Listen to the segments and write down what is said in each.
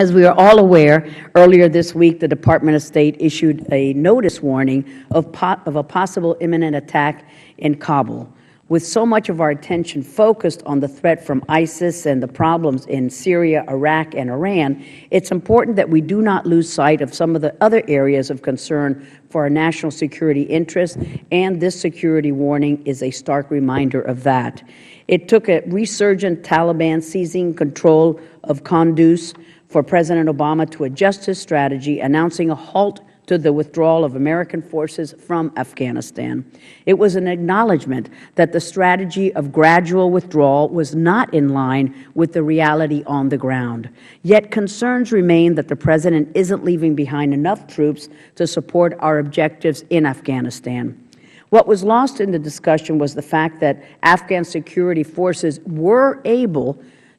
As we are all aware, earlier this week the Department of State issued a notice warning of a possible imminent attack in Kabul. With so much of our attention focused on the threat from ISIS and the problems in Syria, Iraq, and Iran, it's important that we do not lose sight of some of the other areas of concern for our national security interests, and this security warning is a stark reminder of that. It took a resurgent Taliban seizing control of Kunduz for President Obama to adjust his strategy, announcing a halt to the withdrawal of American forces from Afghanistan. It was an acknowledgment that the strategy of gradual withdrawal was not in line with the reality on the ground. Yet concerns remain that the President isn't leaving behind enough troops to support our objectives in Afghanistan. What was lost in the discussion was the fact that Afghan security forces were able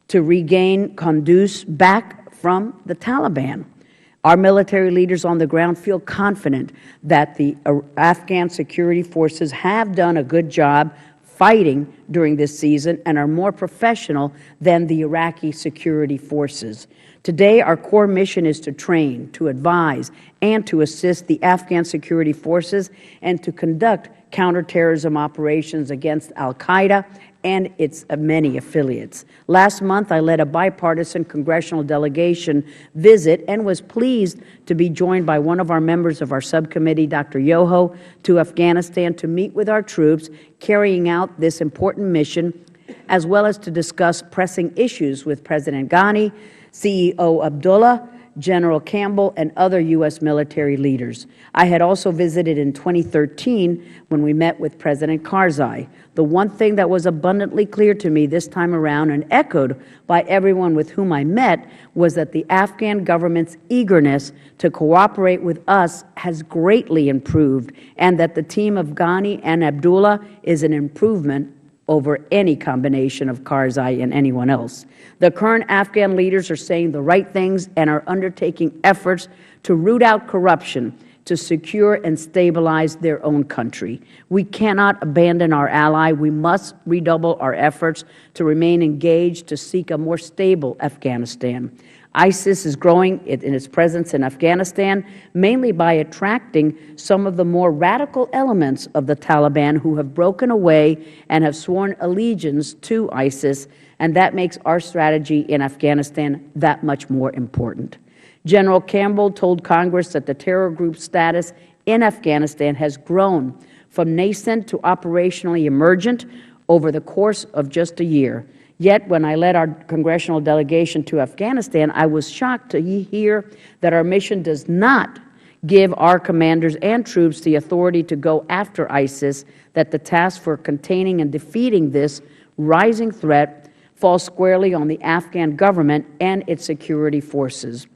to regain Kunduz back from the Taliban. Our military leaders on the ground feel confident that the Afghan security forces have done a good job fighting during this season and are more professional than the Iraqi security forces. Today, our core mission is to train, to advise, and to assist the Afghan security forces and to conduct counterterrorism operations against al-Qaeda and its many affiliates. Last month, I led a bipartisan congressional delegation visit and was pleased to be joined by one of our members of our subcommittee, Dr. Yoho, to Afghanistan to meet with our troops carrying out this important mission, as well as to discuss pressing issues with President Ghani, CEO Abdullah, General Campbell, and other U.S. military leaders. I had also visited in 2013 when we met with President Karzai. The one thing that was abundantly clear to me this time around and echoed by everyone with whom I met was that the Afghan government's eagerness to cooperate with us has greatly improved, and that the team of Ghani and Abdullah is an improvement over any combination of Karzai and anyone else. The current Afghan leaders are saying the right things and are undertaking efforts to root out corruption, to secure and stabilize their own country. We cannot abandon our ally. We must redouble our efforts to remain engaged to seek a more stable Afghanistan. ISIS is growing in its presence in Afghanistan, mainly by attracting some of the more radical elements of the Taliban who have broken away and have sworn allegiance to ISIS, and that makes our strategy in Afghanistan that much more important. General Campbell told Congress that the terror group's status in Afghanistan has grown from nascent to operationally emergent over the course of just a year. Yet, when I led our congressional delegation to Afghanistan, I was shocked to hear that our mission does not give our commanders and troops the authority to go after ISIS, that the task for containing and defeating this rising threat falls squarely on the Afghan government and its security forces.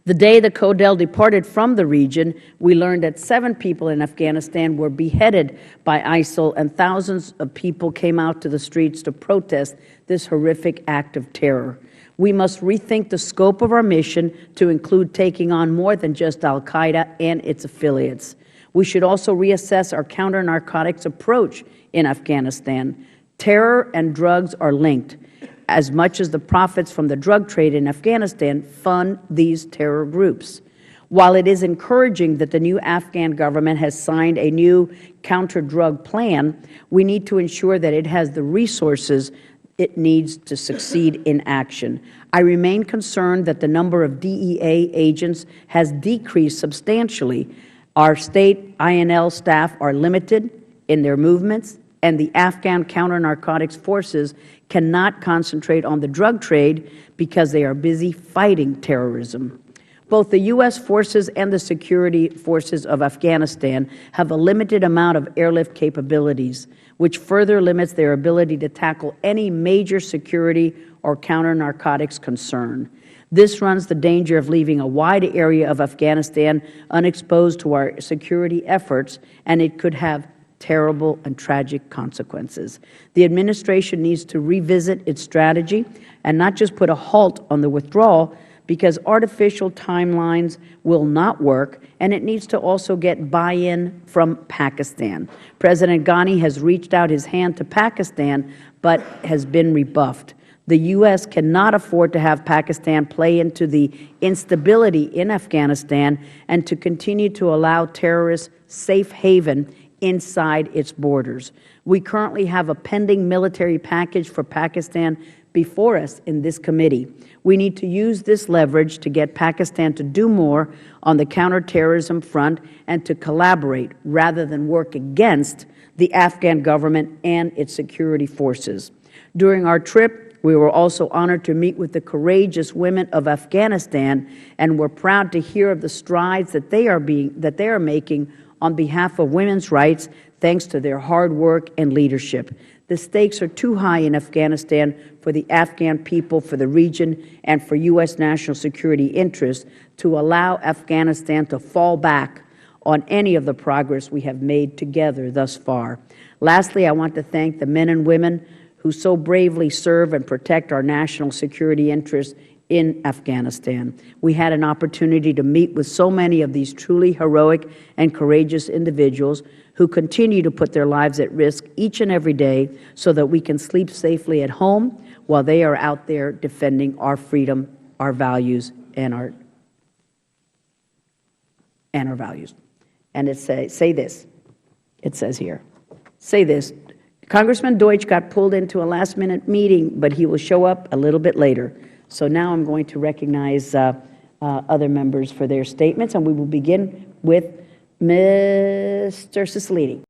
The day the CODEL departed from the region, we learned that 7 people in Afghanistan were beheaded by ISIL, and thousands of people came out to the streets to protest this horrific act of terror. We must rethink the scope of our mission to include taking on more than just al-Qaeda and its affiliates. We should also reassess our counter-narcotics approach in Afghanistan. Terror and drugs are linked, as much as the profits from the drug trade in Afghanistan fund these terror groups. While it is encouraging that the new Afghan government has signed a new counter-drug plan, we need to ensure that it has the resources it needs to succeed in action. I remain concerned that the number of DEA agents has decreased substantially. Our state INL staff are limited in their movements, and the Afghan counter-narcotics forces cannot concentrate on the drug trade because they are busy fighting terrorism. Both the U.S. forces and the security forces of Afghanistan have a limited amount of airlift capabilities, which further limits their ability to tackle any major security or counter-narcotics concern. This runs the danger of leaving a wide area of Afghanistan unexposed to our security efforts, and it could have terrible and tragic consequences. The administration needs to revisit its strategy and not just put a halt on the withdrawal, because artificial timelines will not work, and it needs to also get buy-in from Pakistan. President Ghani has reached out his hand to Pakistan, but has been rebuffed. The U.S. cannot afford to have Pakistan play into the instability in Afghanistan and to continue to allow terrorists safe haven inside its borders. We currently have a pending military package for Pakistan before us in this committee. We need to use this leverage to get Pakistan to do more on the counterterrorism front and to collaborate rather than work against the Afghan government and its security forces. During our trip, we were also honored to meet with the courageous women of Afghanistan, and we're proud to hear of the strides that they are making on behalf of women's rights, thanks to their hard work and leadership. The stakes are too high in Afghanistan for the Afghan people, for the region, and for U.S. national security interests to allow Afghanistan to fall back on any of the progress we have made together thus far. Lastly, I want to thank the men and women who so bravely serve and protect our national security interests in Afghanistan. We had an opportunity to meet with so many of these truly heroic and courageous individuals who continue to put their lives at risk each and every day so that we can sleep safely at home while they are out there defending our freedom, our values, and our values. And it say this. It says here, say this. Congressman Deutsch got pulled into a last-minute meeting, but he will show up a little bit later. So now I'm going to recognize other members for their statements, and we will begin with Mr. Ros-Lehtinen.